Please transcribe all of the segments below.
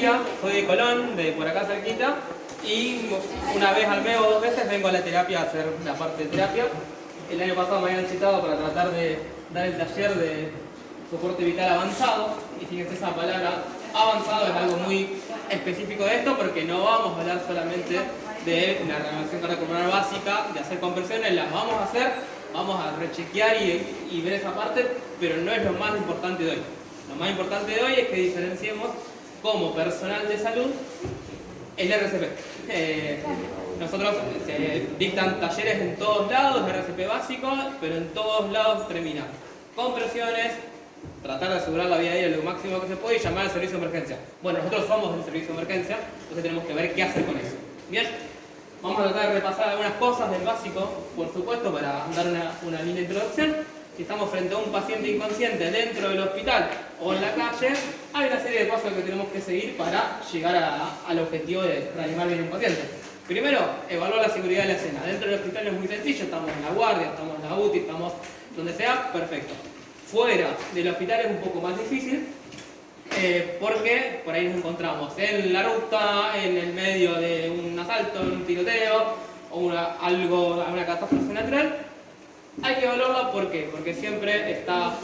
María, soy de Colón, de por acá cerquita, y una vez al mes o 2 veces vengo a la terapia a hacer la parte de terapia. El año pasado me habían citado para tratar de dar el taller de soporte vital avanzado, y fíjense, esa palabra avanzado es algo muy específico de esto, porque no vamos a hablar solamente de la reanimación cardiopulmonar básica, de hacer compresiones, las vamos a hacer, vamos a rechequear y ver esa parte, pero no es lo más importante de hoy. Lo más importante de hoy es que diferenciemos como personal de salud el RCP. Nosotros se dictan talleres en todos lados de RCP básico, pero en todos lados termina compresiones, tratar de asegurar la vida aérea lo máximo que se puede y llamar al servicio de emergencia. Bueno, nosotros somos el servicio de emergencia, entonces tenemos que ver qué hacer con eso. Bien, vamos a tratar de repasar algunas cosas del básico, por supuesto, para dar una linda introducción. Si estamos frente a un paciente inconsciente dentro del hospital o en la calle, hay una serie de pasos que tenemos que seguir para llegar al objetivo de reanimar bien a un paciente. Primero, evaluar la seguridad de la escena. Dentro del hospital es muy sencillo, estamos en la guardia, estamos en la UTI, estamos donde sea, perfecto. Fuera del hospital es un poco más difícil, porque por ahí nos encontramos en la ruta, en el medio de un asalto, en un tiroteo o una catástrofe natural. Hay que evaluarla, ¿por qué? Porque siempre está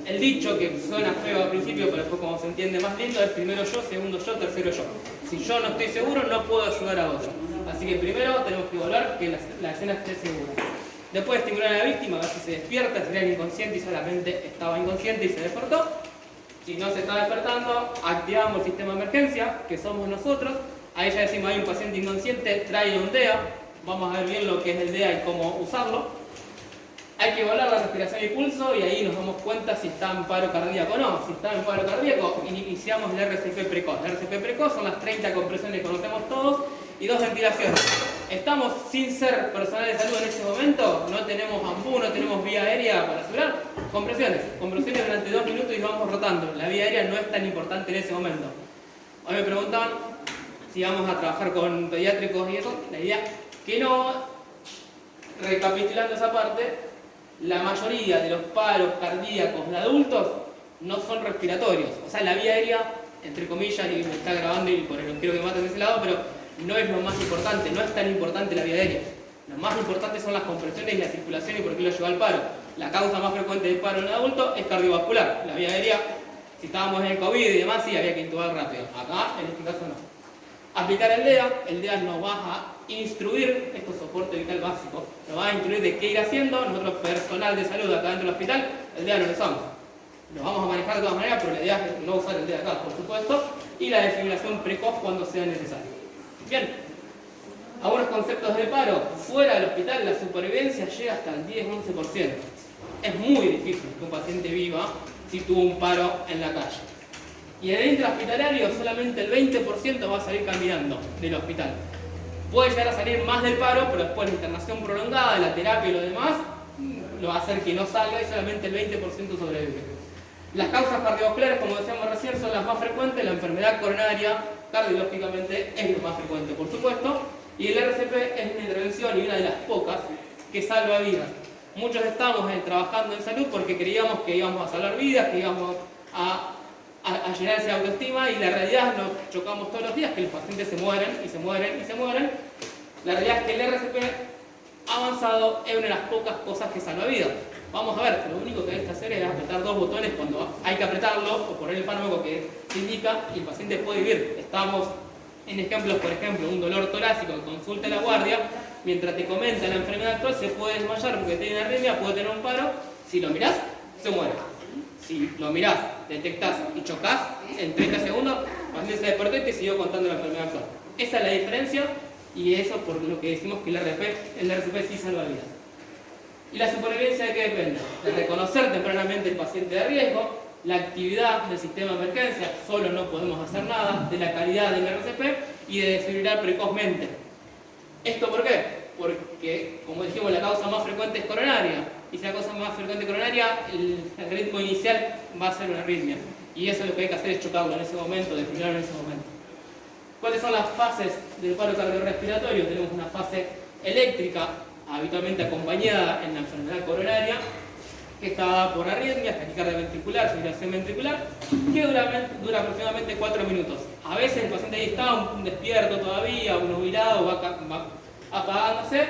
el dicho que suena feo al principio, pero después como se entiende más lindo, es primero yo, segundo yo, tercero yo. Si yo no estoy seguro, no puedo ayudar a otro. Así que primero tenemos que evaluar que la escena esté segura. Después estimular a la víctima, a ver si se despierta, si era inconsciente y solamente estaba inconsciente y se despertó. Si no se está despertando, activamos el sistema de emergencia, que somos nosotros. Ahí ya decimos, hay un paciente inconsciente, trae un DEA. Vamos a ver bien lo que es el DEA y cómo usarlo. Hay que evaluar la respiración y pulso y ahí nos damos cuenta si está en paro cardíaco o no. Si está en paro cardíaco, iniciamos el RCP precoz. El RCP precoz son las 30 compresiones que conocemos todos y 2 ventilaciones. Estamos sin ser personal de salud en ese momento, no tenemos AMBU, no tenemos vía aérea para asegurar. Compresiones durante 2 minutos y vamos rotando. La vía aérea no es tan importante en ese momento. Hoy me preguntaban si vamos a trabajar con pediátricos y eso. La idea que no, recapitulando esa parte, la mayoría de los paros cardíacos de adultos no son respiratorios. O sea, la vía aérea, entre comillas, y me está grabando y por el quiero que maten de ese lado, pero no es lo más importante, no es tan importante la vía aérea. Lo más importante son las compresiones y la circulación y por qué lo lleva al paro. La causa más frecuente de paro en el adulto es cardiovascular. La vía aérea, si estábamos en el COVID y demás, sí había que intubar rápido. Acá, en este caso, no. Aplicar el DEA nos va a instruir, esto es soporte vital básico, nos va a instruir de qué ir haciendo. Nosotros, personal de salud acá dentro del hospital, el DEA no lo usamos. Lo vamos a manejar de todas maneras, pero la idea es no usar el DEA acá, por supuesto, y la defibrilación precoz cuando sea necesario. Bien, algunos conceptos de paro. Fuera del hospital la supervivencia llega hasta el 10-11%. Es muy difícil que un paciente viva si tuvo un paro en la calle. Y en el intrahospitalario solamente el 20% va a salir caminando del hospital. Puede llegar a salir más del paro, pero después la internación prolongada, la terapia y lo demás, lo va a hacer que no salga y solamente el 20% sobrevive. Las causas cardiovasculares, como decíamos recién, son las más frecuentes. La enfermedad coronaria, cardiológicamente, es lo más frecuente, por supuesto. Y el RCP es una intervención y una de las pocas que salva vidas. Muchos estamos trabajando en salud porque creíamos que íbamos a salvar vidas, que íbamos a llenar esa autoestima, y la realidad nos chocamos todos los días que los pacientes se mueren y se mueren y se mueren. La realidad es que el RCP avanzado es una de las pocas cosas que salva vidas. Vamos a ver, lo único que hay que hacer es apretar 2 botones cuando hay que apretarlo o poner el fármaco que se indica y el paciente puede vivir. Estamos en ejemplos, por ejemplo, un dolor torácico que consulta a la guardia, mientras te comenta la enfermedad actual, se puede desmayar porque tiene arritmia, puede tener un paro. Si lo mirás, se muere. Si lo mirás, detectás y chocás, en 30 segundos, el paciente se despertó y te siguió contando la enfermedad actual. Esa es la diferencia, y eso por lo que decimos que el RCP sí salva vidas. ¿Y la supervivencia de qué depende? De reconocer tempranamente el paciente de riesgo, la actividad del sistema de emergencia, solo no podemos hacer nada, de la calidad del RCP y de desfibrilar precozmente. ¿Esto por qué? Porque, como dijimos, la causa más frecuente es coronaria. Y si la causa más frecuente coronaria, el ritmo inicial va a ser una arritmia. Y eso lo que hay que hacer es chocarlo en ese momento, desfibrilarlo en ese momento. ¿Cuáles son las fases del paro cardiorrespiratorio? Tenemos una fase eléctrica, habitualmente acompañada en la enfermedad coronaria, que está dada por arritmias, taquicardia ventricular, fibrilación ventricular, que dura aproximadamente 4 minutos. A veces el paciente ahí está un despierto todavía, un nubilado, va apagándose.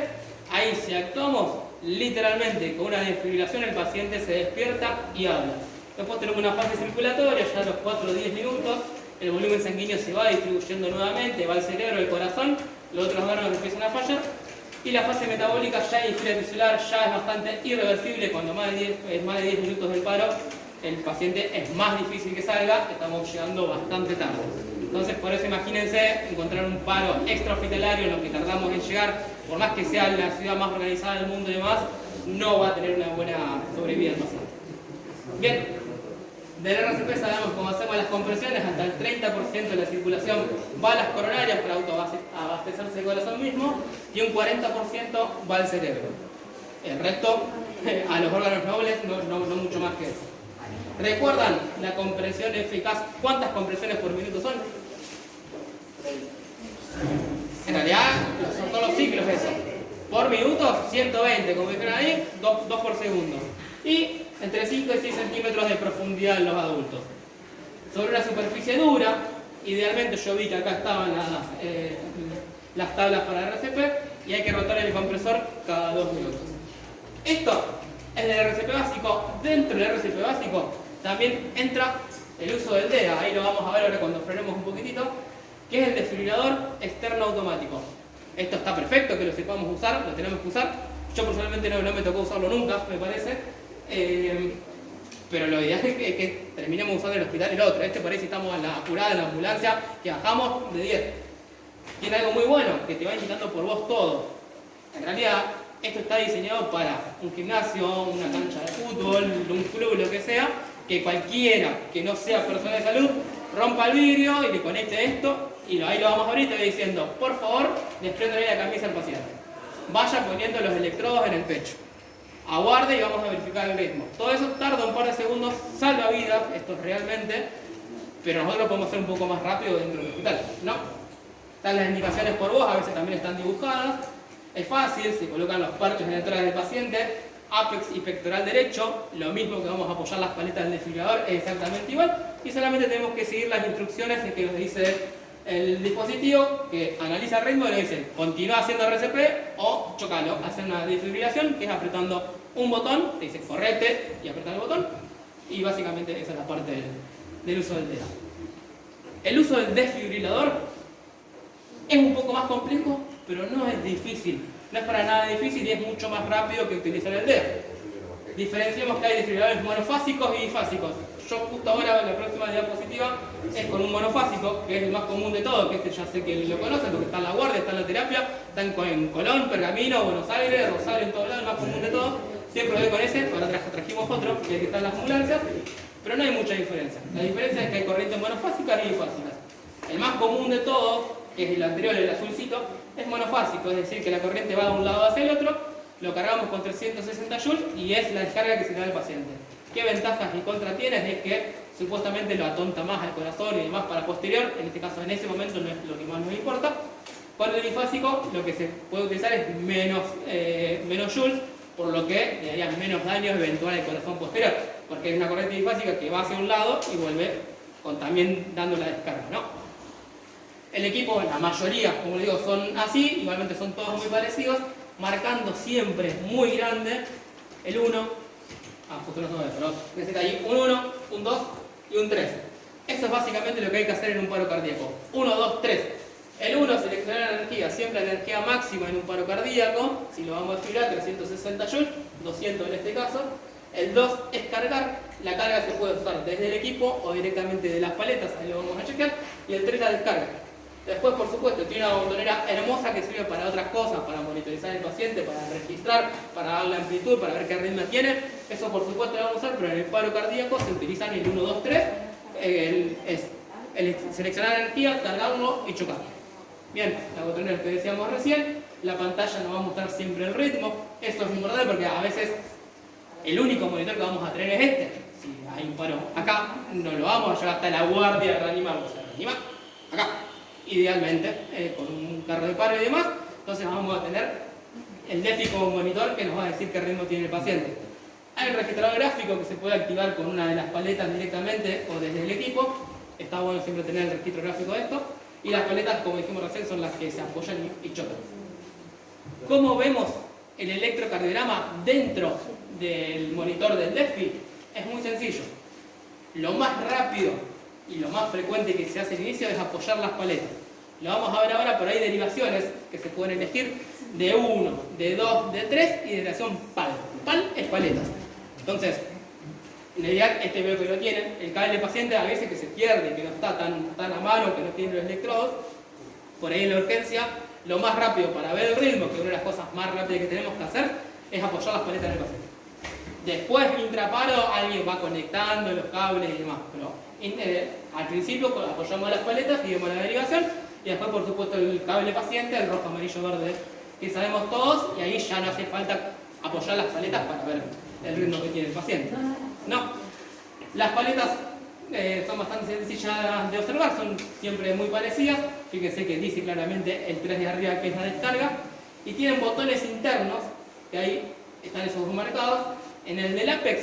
Ahí si actuamos literalmente con una desfibrilación, el paciente se despierta y habla. Después tenemos una fase circulatoria, ya a los 4 o 10 minutos, el volumen sanguíneo se va distribuyendo nuevamente, va al cerebro, al corazón, los otros órganos empiezan a fallar. Y la fase metabólica ya es disfria tisular, ya es bastante irreversible. Cuando más de 10 minutos del paro, el paciente es más difícil que salga, estamos llegando bastante tarde. Entonces, por eso imagínense encontrar un paro extrahospitalario en lo que tardamos en llegar, por más que sea la ciudad más organizada del mundo y demás, no va a tener una buena sobrevida el paciente. Bien. Del RCP sabemos cómo hacemos las compresiones, hasta el 30% de la circulación va a las coronarias para autoabastecerse el corazón mismo y un 40% va al cerebro. El resto a los órganos nobles, no mucho más que eso. ¿Recuerdan la compresión eficaz? ¿Cuántas compresiones por minuto son? En realidad son todos los ciclos eso. Por minuto, 120, como dijeron ahí, 2 por segundo. Y entre 5 y 6 centímetros de profundidad en los adultos. Sobre una superficie dura, idealmente yo vi que acá estaban las tablas para RCP y hay que rotar el compresor cada 2 minutos. Esto es del RCP básico. Dentro del RCP básico también entra el uso del DEA, ahí lo vamos a ver ahora cuando frenemos un poquitito, que es el desfibrilador externo automático. Esto está perfecto que lo sepamos usar, lo tenemos que usar. Yo personalmente no me tocó usarlo nunca, me parece. Pero lo ideal es que terminemos usando en el hospital el otro. Por ahí si estamos en la apurada, en la ambulancia, que bajamos de 10. Tiene algo muy bueno, que te va indicando por vos todo. En realidad, esto está diseñado para un gimnasio, una cancha de fútbol, un club, lo que sea, que cualquiera que no sea persona de salud rompa el vidrio y le conecte esto, y ahí lo vamos a abrir y te va diciendo, por favor, despréndale la camisa al paciente. Vaya poniendo los electrodos en el pecho. Aguarde y vamos a verificar el ritmo. Todo eso tarda un par de segundos, salva vidas, esto es realmente, pero nosotros lo podemos hacer un poco más rápido dentro del hospital, ¿no? Están las indicaciones por voz, a veces también están dibujadas. Es fácil, se colocan los parches en el tórax del paciente, ápex y pectoral derecho, lo mismo que vamos a apoyar las paletas del desfibrilador, es exactamente igual, y solamente tenemos que seguir las instrucciones que nos dice el dispositivo, que analiza el ritmo y le dice continúa haciendo RCP o chocalo, hace una desfibrilación, que es apretando un botón, te dice correte y apretar el botón, y básicamente esa es la parte del uso del DEA. El uso del desfibrilador es un poco más complejo, pero no es difícil, no es para nada difícil y es mucho más rápido que utilizar el DEA. Diferenciemos que hay desfibriladores monofásicos y bifásicos. Yo justo ahora, la próxima diapositiva, es con un monofásico, que es el más común de todo, que este ya sé que lo conocen, porque está en la guardia, está en la terapia, está en Colón, Pergamino, Buenos Aires, Rosario, en todos lados, el más común de todo. Siempre lo doy con ese, ahora trajimos otro, que está en las ambulancias, pero no hay mucha diferencia. La diferencia es que hay corrientes monofásicas y bifásicas. El más común de todos, que es el anterior, el azulcito, es monofásico, es decir, que la corriente va de un lado hacia el otro, lo cargamos con 360 joules y es la descarga que se le da al paciente. ¿Qué ventajas y contra tiene? Es que supuestamente lo atonta más al corazón y demás para posterior, en este caso en ese momento no es lo que más nos importa. Con el bifásico lo que se puede utilizar es menos joules, por lo que le haría menos daño eventual al corazón posterior, porque es una corriente bifásica que va hacia un lado y vuelve también dando la descarga, ¿no? El equipo, la mayoría, como les digo, son así, igualmente son todos muy parecidos, marcando siempre muy grande el 1, justo no se ve, pero necesita ahí un 1, un 2 y un 3. Eso es básicamente lo que hay que hacer en un paro cardíaco. 1, 2, 3. El 1, seleccionar la energía, siempre la energía máxima en un paro cardíaco, si lo vamos a desfibrilar, 360 joules, 200 en este caso. El 2 es cargar, la carga se puede usar desde el equipo o directamente de las paletas, ahí lo vamos a chequear. Y el 3 la descarga. Después, por supuesto, tiene una botonera hermosa que sirve para otras cosas, para monitorizar al paciente, para registrar, para darle amplitud, para ver qué ritmo tiene. Eso, por supuesto, lo vamos a usar, pero en el paro cardíaco se utilizan el 1, 2, 3, el seleccionar energía, cargarlo y chocar. Bien, la botonera que decíamos recién, la pantalla nos va a mostrar siempre el ritmo. Esto es importante porque a veces el único monitor que vamos a tener es este. Si hay un paro acá, no lo vamos a llevar hasta la guardia a reanimar, vamos a reanimar acá. Idealmente, con un carro de paro y demás, entonces vamos a tener el DEFI como monitor que nos va a decir qué ritmo tiene el paciente. Hay un registrador gráfico que se puede activar con una de las paletas directamente o desde el equipo. Está bueno siempre tener el registro gráfico de esto. Y las paletas, como dijimos recién, son las que se apoyan y chocan. ¿Cómo vemos el electrocardiograma dentro del monitor del DESFI? Es muy sencillo. Lo más rápido y lo más frecuente que se hace al inicio es apoyar las paletas. Lo vamos a ver ahora, pero hay derivaciones que se pueden elegir de 1, de 2, de 3 y derivación PAL. PAL es paletas. Entonces, en realidad este veo que lo tienen, el cable paciente a veces que se pierde, que no está tan a mano, que no tiene los electrodos, por ahí en la urgencia, lo más rápido para ver el ritmo, que una de las cosas más rápidas que tenemos que hacer, es apoyar las paletas en el paciente. Después, intraparo, alguien va conectando los cables y demás, pero al principio apoyamos las paletas y vemos la derivación, y después por supuesto el cable paciente, el rojo, amarillo, verde, que sabemos todos, y ahí ya no hace falta apoyar las paletas para ver el ritmo que tiene el paciente. No, las paletas son bastante sencillas de observar, son siempre muy parecidas. Fíjense que dice claramente el 3 de arriba que es la descarga, y tienen botones internos, que ahí están esos dos marcados. En el del Apex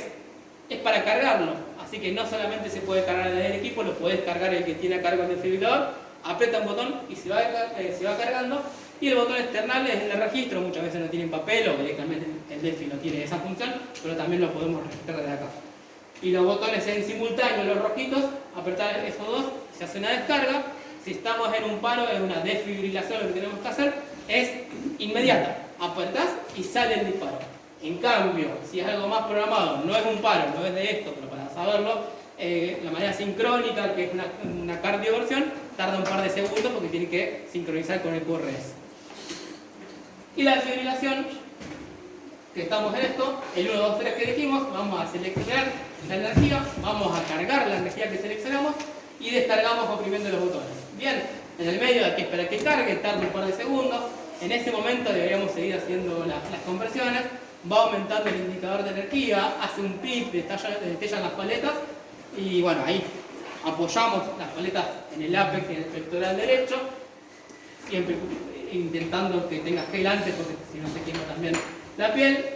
es para cargarlo, así que no solamente se puede cargar desde el equipo, lo podés cargar el que tiene a cargo el desfibrilador, aprieta un botón y se va cargando. Y el botón external es el de registro, muchas veces no tienen papel o directamente el DESFI no tiene esa función, pero también lo podemos registrar desde acá. Y los botones en simultáneo, los rojitos, apretar esos dos, se hace una descarga. Si estamos en un paro, en una desfibrilación, lo que tenemos que hacer es inmediata. Apretás y sale el disparo. En cambio, si es algo más programado, no es un paro, no es de esto, pero para saberlo, la manera sincrónica, que es una cardioversión, tarda un par de segundos porque tiene que sincronizar con el QRS. Y la desfibrilación, que estamos en esto, el 1, 2, 3 que dijimos, vamos a seleccionar la energía, vamos a cargar la energía que seleccionamos y descargamos oprimiendo los botones. Bien, en el medio hay que esperar que cargue, tarda un par de segundos. En ese momento deberíamos seguir haciendo las conversiones. Va aumentando el indicador de energía, hace un pip, destellan las paletas y bueno, ahí apoyamos las paletas en el ápex y en el pectoral derecho, siempre intentando que tenga gel antes porque si no se quema también la piel.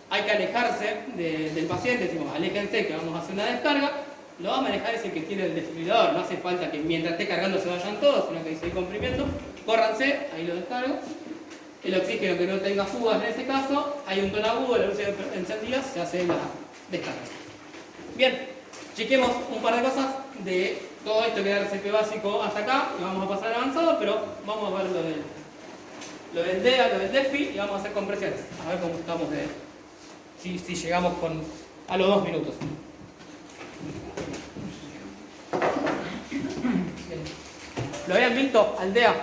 Hay que alejarse del paciente, decimos aléjense que vamos a hacer una descarga. Lo va a manejar es el que tiene el desfibrilador, no hace falta que mientras esté cargando se vayan todos, sino que hay que seguir comprimiendo. Córranse, ahí lo descargo. El oxígeno que no tenga fugas en ese caso, hay un tono agudo, la luz encendida, se hace la descarga. Bien, chequemos un par de cosas de todo esto que era el RCP básico hasta acá, y vamos a pasar al avanzado, pero vamos a ver lo del DEA, lo del DESFI, y vamos a hacer compresiones. A ver cómo estamos si llegamos a los 2 minutos. Bien. ¿Lo habían visto al DEA?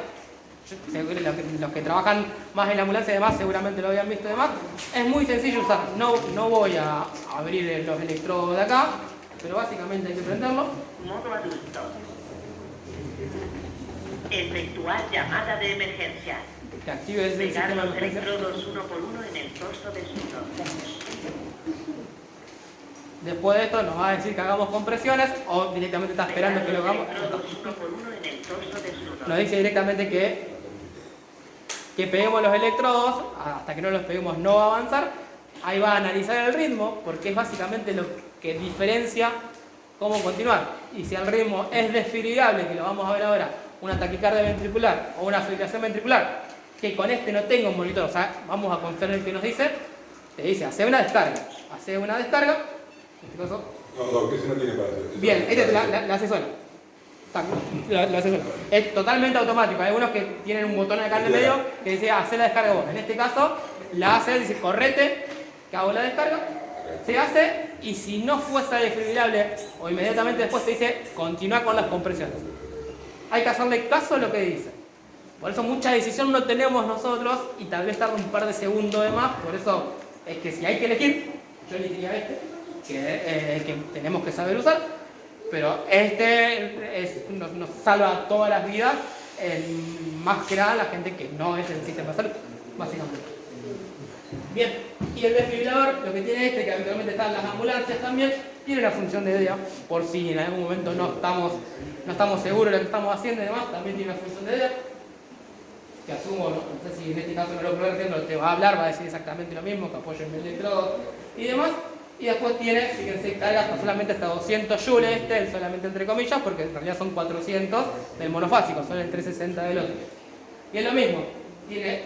Los que trabajan más en la ambulancia y demás seguramente lo habían visto y demás. Es muy sencillo usar. No voy a abrir los electrodos de acá, pero básicamente hay que prenderlo. Modo adulto. Efectuar llamada de emergencia. Que active el Pegar sistema de los emergencia. electrodos uno por uno en el torso desnudo. Después de esto nos va a decir que hagamos compresiones o directamente está esperando que lo hagamos. Electrodos uno por uno en el torso desnudo. Nos dice directamente que peguemos los electrodos, hasta que no los peguemos no va a avanzar. Ahí va a analizar el ritmo, porque es básicamente lo que diferencia cómo continuar. Y si el ritmo es desfibrillable, que lo vamos a ver ahora, una taquicardia ventricular o una fibrilación ventricular, que con este no tengo un monitor, o sea, vamos a confiar en el que nos dice, te dice, hace una descarga, en este caso. No, que ese no tiene para hacer. Bien, este la hace sola. Lo hace sola. Es totalmente automático. Hay algunos que tienen un botón acá en el medio que dice hacer la descarga vos. En este caso, la hace, dice correte, que hago la descarga, se hace, y si no fuese desfibrilable o inmediatamente después te dice continúa con las compresiones. Hay que hacerle caso a lo que dice. Por eso mucha decisión no tenemos nosotros y tal vez tarda un par de segundos de más. Por eso es que si hay que elegir, yo elegiría este, que es el que tenemos que saber usar. Pero este nos salva todas las vidas, más que nada la gente que no es del sistema de salud, básicamente. Bien, y el desfibrilador, lo que tiene este, que habitualmente está en las ambulancias también, tiene una función de DEA, por si en algún momento no estamos seguros de lo que estamos haciendo y demás, también tiene una función de DEA, que asumo, no sé si en este caso no lo pruebo, no te va a hablar, va a decir exactamente lo mismo, que apoyo el electrodo y demás. Y después tiene, fíjense, carga solamente hasta 200 joules, el solamente entre comillas, porque en realidad son 400 del monofásico, son el 360 del otro. Y es lo mismo, tiene,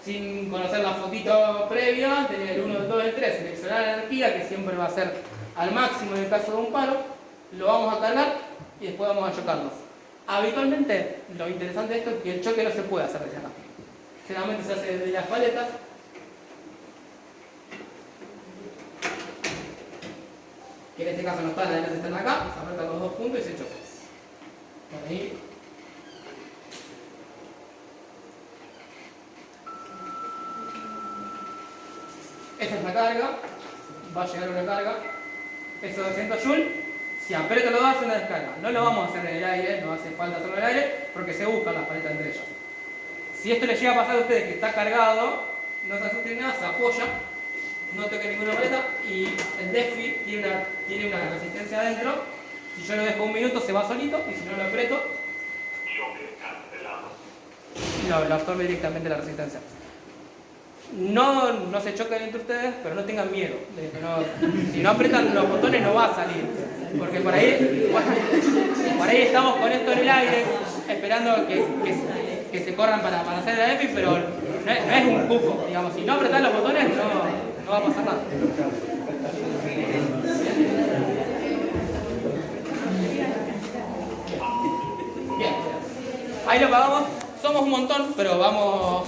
sin conocer la fotito previa, tiene el 1, el 2, el 3, seleccionar la energía, que siempre va a ser al máximo en el caso de un paro, lo vamos a cargar y después vamos a chocarnos. Habitualmente, lo interesante de esto es que el choque no se puede hacer desde acá. Generalmente se hace desde las paletas. Que en este caso no están, las están acá, se apretan los dos puntos y se chocan. Por ahí. Esa es la carga, va a llegar una carga, esos 200 joules, si aprieto los dos hace una descarga. No lo vamos a hacer en el aire, no hace falta hacerlo en el aire, porque se buscan las paletas entre ellas. Si esto les llega a pasar a ustedes que está cargado, no se asusten nada, se apoya, no toque ninguna paleta y el DEFI tiene una resistencia adentro. Si yo lo dejo un minuto se va solito y si no lo aprieto, lo absorbe directamente la resistencia. No se choquen entre ustedes, pero no tengan miedo. Si no aprietan los botones no va a salir. Porque por ahí estamos con esto en el aire, esperando que se corran para hacer el DEFI, pero no es un cupo. Digamos, si no apretan los botones no va a pasar nada. Bien, ahí lo pagamos. Somos un montón, pero vamos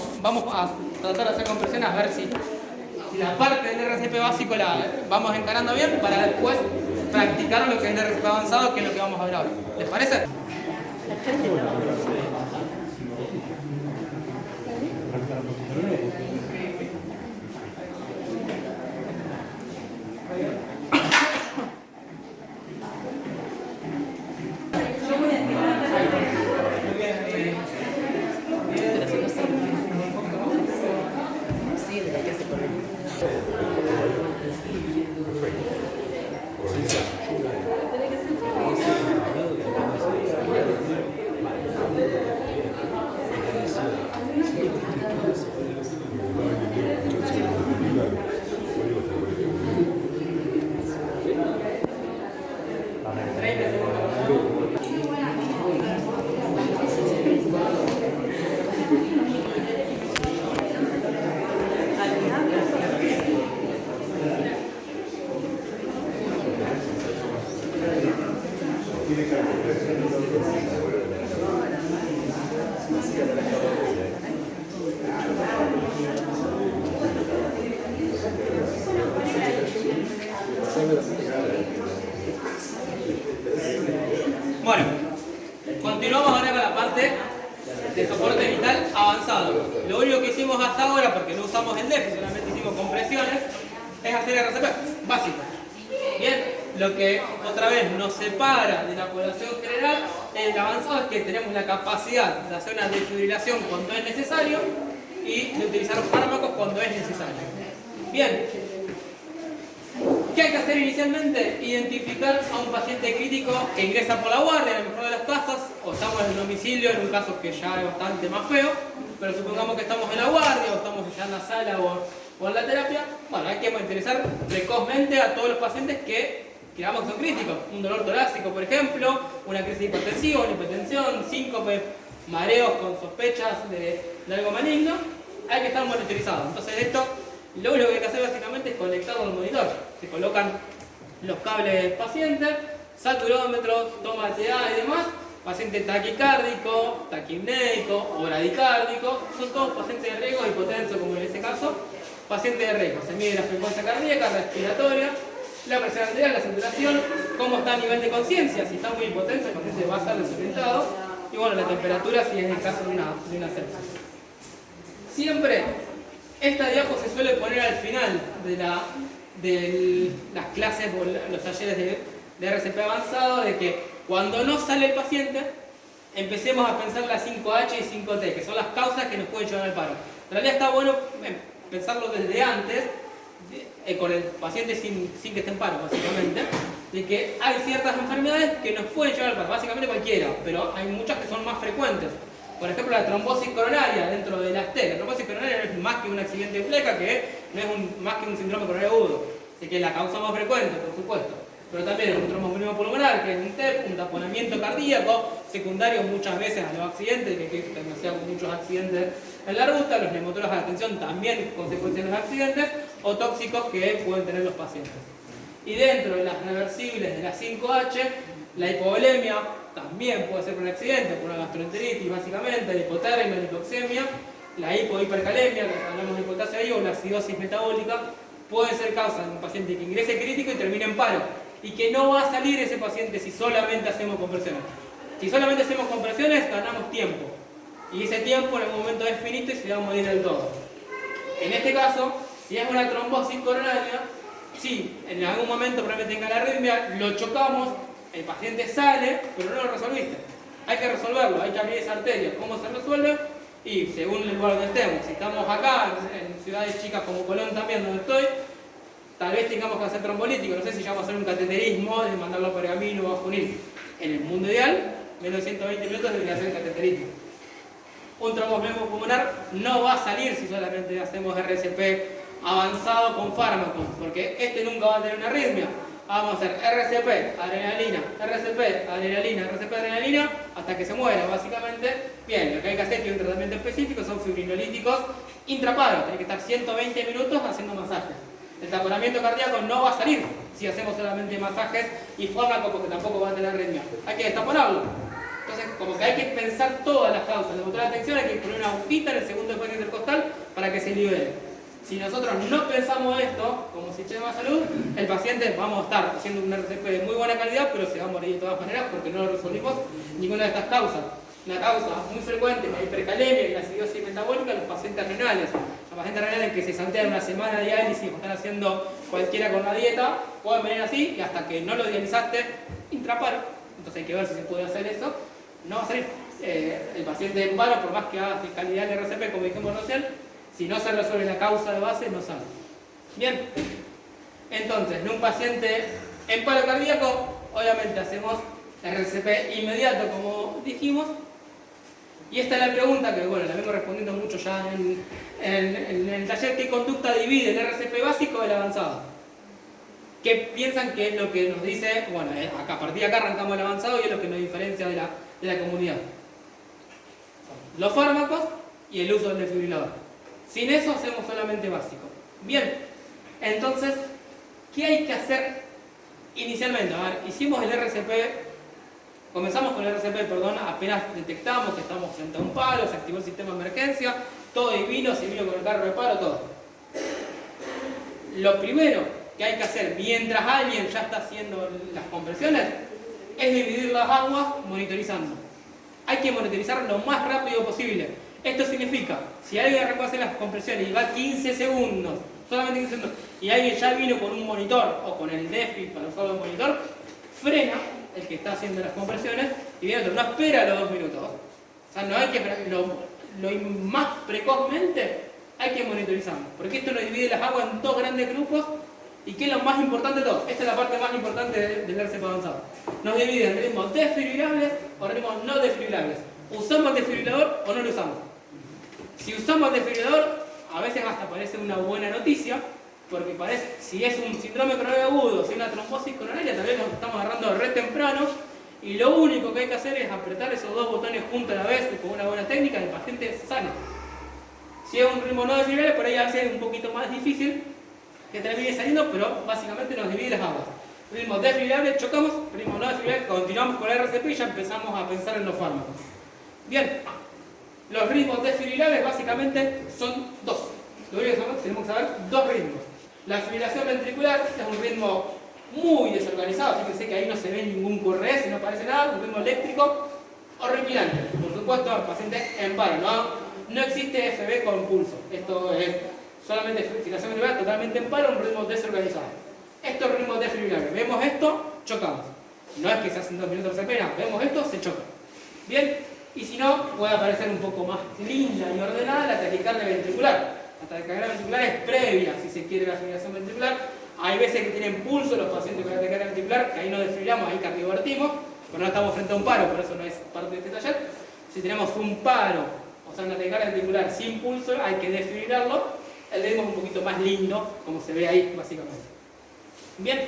a tratar de hacer compresiones a ver si la parte del RCP básico la vamos encarando bien para después practicar lo que es el RCP avanzado, que es lo que vamos a ver ahora. ¿Les parece? Bueno, continuamos ahora con la parte de soporte vital avanzado. Lo único que hicimos hasta ahora, porque no usamos el DEF, solamente hicimos compresiones, es hacer RCP básico. Bien, lo que otra vez nos separa de la población general en el avanzado es que tenemos la capacidad de hacer una desfibrilación cuando es necesario y de utilizar fármacos cuando es necesario. Bien, ¿qué hay que hacer inicialmente? Identificar a un paciente crítico que ingresa por la guardia, en el mejor de las casas, o estamos en el domicilio, en un caso que ya es bastante más feo, pero supongamos que estamos en la guardia, o estamos ya en la sala o en la terapia. Bueno, hay que interesar precozmente a todos los pacientes que digamos que son críticos. Un dolor torácico, por ejemplo, una crisis hipertensiva, una hipertensión, síncope, mareos con sospechas de algo maligno. Hay que estar monitorizados. Entonces esto, lo único que hay que hacer básicamente es conectarlo al monitor. Se colocan los cables pacientes, saturómetros, toma de TA y demás. Paciente taquicárdico, taquipneico o bradicárdico, son todos pacientes de riesgo, hipotenso como en este caso. Paciente de riesgo, se mide la frecuencia cardíaca, respiratoria, la presión arterial, la saturación, cómo está a nivel de conciencia, si está muy hipotenso el paciente va a estar desorientado, y bueno, la temperatura si es el caso de una sepsis. Siempre esta diapo se suele poner al final de las clases o los talleres de RCP avanzado, de que cuando no sale el paciente, empecemos a pensar las 5H y 5T, que son las causas que nos pueden llevar al paro. En realidad está bueno pensarlo desde antes, con el paciente sin que esté en paro, básicamente, de que hay ciertas enfermedades que nos pueden llevar al paro, básicamente cualquiera, pero hay muchas que son más frecuentes. Por ejemplo, la trombosis coronaria dentro de las T. La trombosis coronaria no es más que un accidente de pleca, que no es más que un síndrome coronario agudo. Así que es la causa más frecuente, por supuesto. Pero también un tromboembolismo pulmonar, que es un TEP, un taponamiento cardíaco, secundario muchas veces a los accidentes, que hay demasiado muchos accidentes en la ruta, los neumotórax de atención también consecuencias de los accidentes, o tóxicos que pueden tener los pacientes. Y dentro de las reversibles de la 5H, la hipovolemia también puede ser por un accidente, por una gastroenteritis básicamente, la hipotermia, la hipoxemia, la hipohipercalemia, que hablamos de potasio ahí, o la acidosis metabólica, puede ser causa de un paciente que ingrese crítico y termine en paro. Y que no va a salir ese paciente si solamente hacemos compresiones. Si solamente hacemos compresiones, ganamos tiempo. Y ese tiempo en algún momento es finito y se va a morir del todo. En este caso, si es una trombosis coronaria, si en algún momento probablemente tenga la arritmia, lo chocamos, el paciente sale, pero no lo resolviste. Hay que resolverlo, hay que abrir esa arteria. ¿Cómo se resuelve? Y según el lugar donde estemos, si estamos acá, en ciudades chicas como Colón también, donde estoy, tal vez tengamos que hacer trombolítico, no sé si ya vamos a hacer un cateterismo, de mandarlo a Pergamino o a Junín. En el mundo ideal, menos de 120 minutos debería hacer el cateterismo. Un tromboembolismo pulmonar no va a salir si solamente hacemos RCP avanzado con fármacos, porque este nunca va a tener una arritmia. Vamos a hacer RCP, adrenalina, RCP, adrenalina, RCP, adrenalina, hasta que se muera, básicamente. Bien, lo que hay que hacer es que un tratamiento específico son fibrinolíticos intraparos, tiene que estar 120 minutos haciendo masajes. El taponamiento cardíaco no va a salir si hacemos solamente masajes y fármacos, porque tampoco va a tener arritmia. Hay que destaponarlo. Entonces, como que hay que pensar todas las causas. De motor de atención hay que poner una agujita en el segundo espacio intercostal para que se libere. Si nosotros no pensamos esto como sistema de salud, el paciente vamos a estar haciendo un RCP de muy buena calidad, pero se va a morir de todas maneras porque no lo resolvimos ninguna de estas causas. Una causa muy frecuente, la hipercalemia y la acidosis metabólica, los pacientes renales. Los pacientes renales que se saltean una semana de diálisis o están haciendo cualquiera con la dieta, pueden venir así y hasta que no lo dializaste, intraparo. Entonces hay que ver si se puede hacer eso. No va a salir el paciente en paro, por más que haga calidad de RCP, como dijimos recién, si no se resuelve la causa de base, no sale. Bien, entonces, en un paciente en paro cardíaco, obviamente hacemos RCP inmediato, como dijimos. Y esta es la pregunta que, bueno, la vengo respondiendo mucho ya en el taller: ¿qué conducta divide el RCP básico del avanzado? ¿Qué piensan que es lo que nos dice? Bueno, acá, a partir de acá arrancamos el avanzado y es lo que nos diferencia de la comunidad. Los fármacos y el uso del desfibrilador. Sin eso hacemos solamente básico. Bien, entonces, ¿qué hay que hacer inicialmente? A ver, hicimos el RCP, comenzamos con el RCP, perdón, apenas detectamos que estamos frente a un paro, se activó el sistema de emergencia, todo divino, se vino con el carro de paro, todo. Lo primero que hay que hacer mientras alguien ya está haciendo las compresiones es dividir las aguas monitorizando. Hay que monitorizar lo más rápido posible. Esto significa, si alguien hacer las compresiones y va 15 segundos, solamente 15 segundos, y alguien ya vino con un monitor o con el DEFI para usar el monitor, frena el que está haciendo las compresiones y viene otro, no espera los 2 minutos. O sea, no hay que esperar, lo más precozmente hay que monitorizarlo, porque esto nos divide las aguas en 2 grandes grupos. ¿Y qué es lo más importante de todo? Esta es la parte más importante del RCP avanzado. Nos divide en ritmos desfibrilables o ritmos no desfibrilables. ¿Usamos el desfibrilador o no lo usamos? Si usamos el desfibrilador, a veces hasta parece una buena noticia, porque parece, si es un síndrome coronario agudo, si es una trombosis coronaria, tal vez nos estamos agarrando re temprano, y lo único que hay que hacer es apretar esos 2 botones juntos a la vez con una buena técnica y el paciente sale. Si es un ritmo no desfibrilable, por ahí va a ser un poquito más difícil que termine saliendo, pero básicamente nos divide las aguas. Ritmo desfibrilable, chocamos, ritmo no desfibrilable, continuamos con el RCP y ya empezamos a pensar en los fármacos. Bien, los ritmos desfibrilables básicamente son 2. Lo único que tenemos que saber 2 ritmos. La fibrilación ventricular es un ritmo muy desorganizado, fíjense que ahí no se ve ningún QRS, no aparece nada, un ritmo eléctrico horripilante. Por supuesto, el paciente en paro, no existe FB con pulso. Esto es solamente fibrilación ventricular totalmente en paro, un ritmo desorganizado. Estos ritmos desfibrilables, vemos esto, chocamos. No es que se hacen 2 minutos de pena, vemos esto, se choca. Bien, y si no, puede aparecer un poco más linda y ordenada la taquicardia ventricular. La taquicardia ventricular es previa, si se quiere, la fibrilación ventricular. Hay veces que tienen pulso los pacientes con taquicardia ventricular, que ahí no desfibrilamos, ahí cardiovertimos, pero no estamos frente a un paro, por eso no es parte de este taller. Si tenemos un paro, o sea, una taquicardia ventricular sin pulso, hay que desfibrilarlo. El ritmo es un poquito más lindo, como se ve ahí, básicamente. Bien,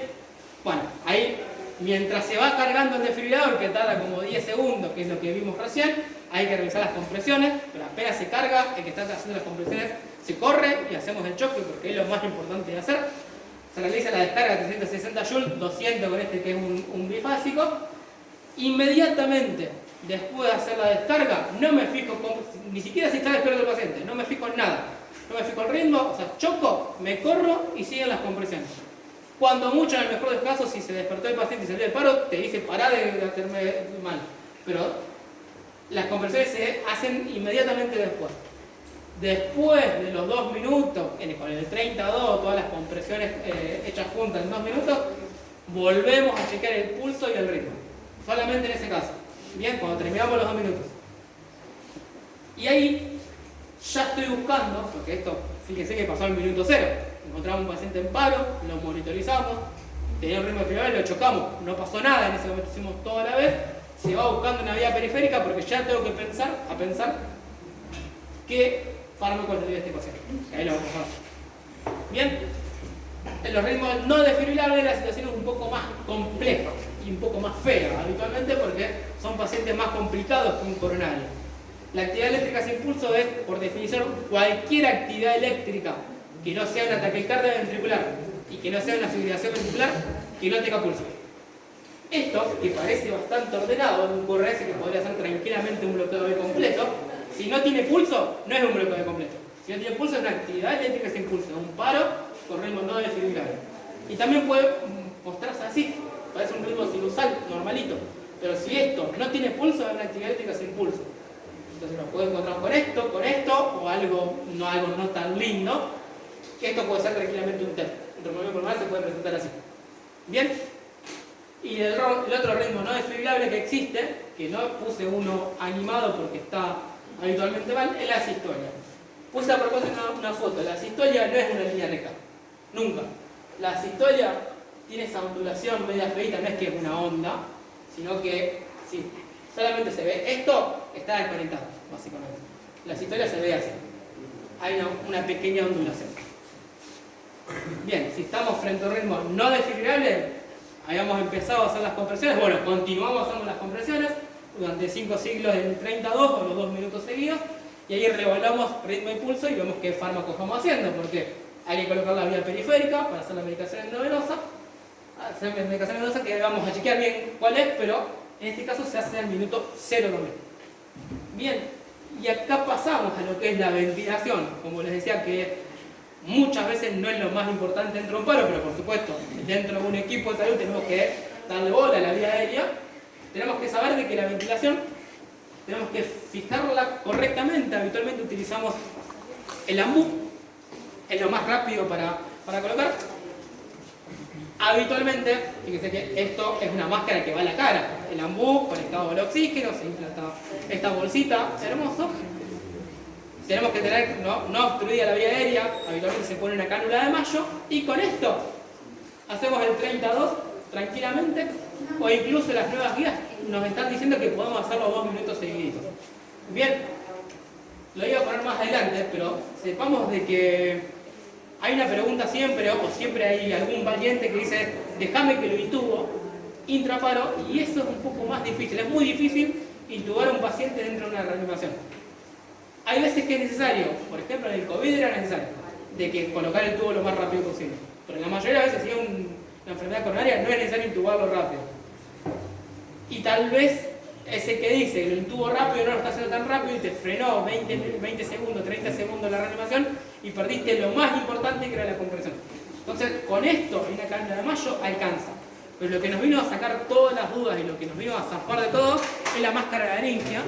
bueno, ahí mientras se va cargando el desfibrilador, que tarda como 10 segundos, que es lo que vimos recién, hay que realizar las compresiones, pero apenas se carga, el que está haciendo las compresiones se corre y hacemos el choque porque es lo más importante de hacer. Se realiza la descarga de 360 joules, 200 con este que es un bifásico. Inmediatamente después de hacer la descarga, no me fijo ni siquiera si está despierto el paciente, no me fijo en nada. No me fijo el ritmo, o sea, choco, me corro y siguen las compresiones. Cuando mucho, en el mejor de los casos, si se despertó el paciente y salió del paro, te dice pará de hacerme mal. Pero las compresiones se hacen inmediatamente después. Después de los 2 minutos, con el 32, todas las compresiones hechas juntas en 2 minutos, volvemos a chequear el pulso y el ritmo. Solamente en ese caso. Bien, cuando terminamos los 2 minutos. Y ahí ya estoy buscando, porque esto, fíjense que pasó al minuto 0. Encontramos un paciente en paro, lo monitorizamos, tenía un ritmo desfibrillable, lo chocamos, no pasó nada, en ese momento hicimos todo a la vez. Se va buscando una vía periférica porque ya tengo que pensar qué fármaco le doy a este paciente. Ahí lo vamos a ver. Bien, en los ritmos no desfibrilables la situación es un poco más compleja y un poco más fea habitualmente porque son pacientes más complicados que un coronario. La actividad eléctrica sin pulso es, por definición, cualquier actividad eléctrica que no sea una taquicardia ventricular y que no sea una fibrilación ventricular que no tenga pulso. Esto, que parece bastante ordenado, un QRS que podría ser tranquilamente un bloqueo B completo, si no tiene pulso, no es un bloqueo B completo. Si no tiene pulso, es una actividad eléctrica sin pulso, un paro con ritmo no desfibrillable. Y también puede mostrarse así, parece un ritmo sinusal normalito, pero si esto no tiene pulso, es una actividad eléctrica sin pulso. Entonces nos podemos encontrar con esto, o algo no tan lindo, que esto puede ser tranquilamente un TEP. El tromboembolismo pulmonar se puede presentar así. Bien. Y el otro ritmo no desfibrillable que existe, que no puse uno animado porque está habitualmente mal, es la sistolia. Puse a propósito una foto. La sistolia no es una línea recta. Nunca. La sistolia tiene esa ondulación media feita, no es que es una onda, sino que si solamente se ve esto, está desconectado, básicamente. La sistolia se ve así. Hay una pequeña ondulación. Bien, si estamos frente a un ritmo no desfibrillable, habíamos empezado a hacer las compresiones, bueno, continuamos haciendo las compresiones durante 5 ciclos en 32 o los 2 minutos seguidos, y ahí reevaluamos ritmo y pulso y vemos qué fármacos estamos haciendo, porque hay que colocar la vía periférica para hacer la medicación endovenosa, que vamos a chequear bien cuál es, pero en este caso se hace al minuto 0 también. Bien, y acá pasamos a lo que es la ventilación, como les decía que muchas veces no es lo más importante dentro de un paro, pero por supuesto, dentro de un equipo de salud tenemos que darle bola a la vía aérea. Tenemos que saber de que la ventilación tenemos que fijarla correctamente. Habitualmente utilizamos el AMBU, es lo más rápido para colocar. Habitualmente, fíjense que esto es una máscara que va a la cara. El AMBU conectado al oxígeno, se infla esta bolsita, hermoso. Tenemos que tener no obstruida la vía aérea, habitualmente se pone una cánula de Mayo, y con esto hacemos el 32 tranquilamente, o incluso las nuevas guías nos están diciendo que podemos hacerlo 2 minutos seguiditos. Bien, lo iba a poner más adelante, pero sepamos de que hay una pregunta siempre, o siempre hay algún valiente que dice déjame que lo intubo intraparo, y eso es un poco más difícil. Es muy difícil intubar a un paciente dentro de una reanimación. Hay veces que es necesario, por ejemplo en el COVID era necesario, de que colocar el tubo lo más rápido posible. Pero la mayoría de veces si es una enfermedad coronaria no es necesario intubarlo rápido. Y tal vez ese que dice lo intubo rápido no lo está haciendo tan rápido y te frenó 20 segundos, 30 segundos la reanimación y perdiste lo más importante que era la compresión. Entonces con esto, en una cánula de Mayo, alcanza. Pero lo que nos vino a sacar todas las dudas y lo que nos vino a zafar de todo es la máscara laringia,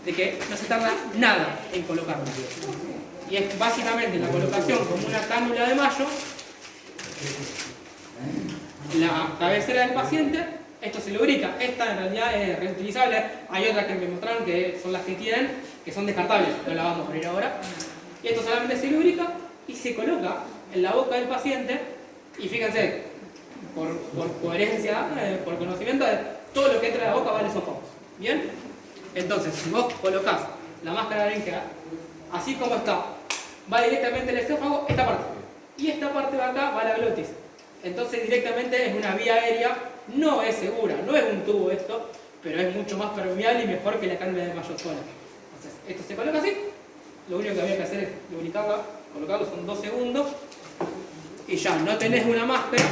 de que no se tarda nada en colocarla. Y es básicamente la colocación como una cánula de Mayo, la cabecera del paciente, esto se lubrica. Esta en realidad es reutilizable, hay otras que me mostraron que son las que tienen, que son descartables, no la vamos a abrir ahora. Y esto solamente se lubrica y se coloca en la boca del paciente, y fíjense, por coherencia, por conocimiento, de todo lo que entra en la boca va al esófago. ¿Bien? Entonces, si vos colocás la máscara laringia así como está, va directamente al esófago, esta parte. Y esta parte de acá va a la glotis. Entonces directamente es una vía aérea, no es segura, no es un tubo esto, pero es mucho más permeable y mejor que la cánula de mayo sola. Entonces esto se coloca así, lo único que había que hacer es lubricarla, colocarlo, son 2 segundos, y ya no tenés una máscara,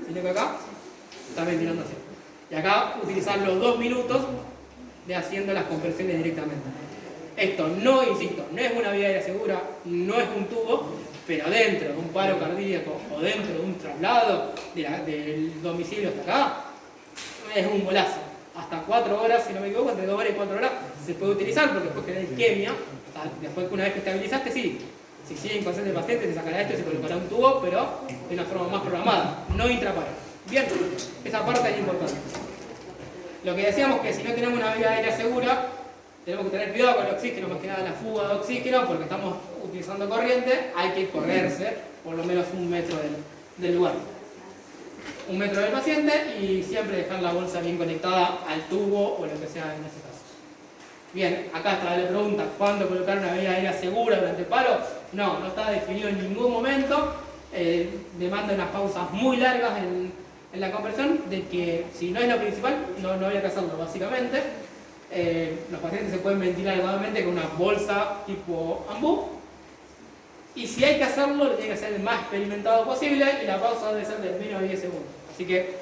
sino que acá está ventilando así. Y acá utilizar los 2 minutos de haciendo las compresiones directamente. Esto no, insisto, no es una vía aérea segura, no es un tubo, pero dentro de un paro cardíaco o dentro de un traslado del domicilio hasta acá, es un golazo. Hasta 4 horas, si no me equivoco, entre 2 horas y 4 horas se puede utilizar porque después que hay isquemia, después que una vez que estabilizaste, sí, si sigue inconsciente el paciente se sacará esto y se colocará un tubo, pero de una forma más programada, no intraparo. Bien, esa parte es importante. Lo que decíamos que si no tenemos una vía aérea segura, tenemos que tener cuidado con el oxígeno, más que nada la fuga de oxígeno, porque estamos utilizando corriente, hay que correrse por lo menos 1 metro del lugar. 1 metro del paciente y siempre dejar la bolsa bien conectada al tubo o lo que sea en ese caso. Bien, acá está la pregunta, ¿cuándo colocar una vía aérea segura durante el paro? No, no está definido en ningún momento, demanda unas pausas muy largas en la compresión, de que si no es lo principal, no había que hacerlo básicamente. Los pacientes se pueden ventilar adecuadamente con una bolsa tipo ambú, y si hay que hacerlo, lo tiene que hacer el más experimentado posible y la pausa debe ser de menos de 10 segundos. Así que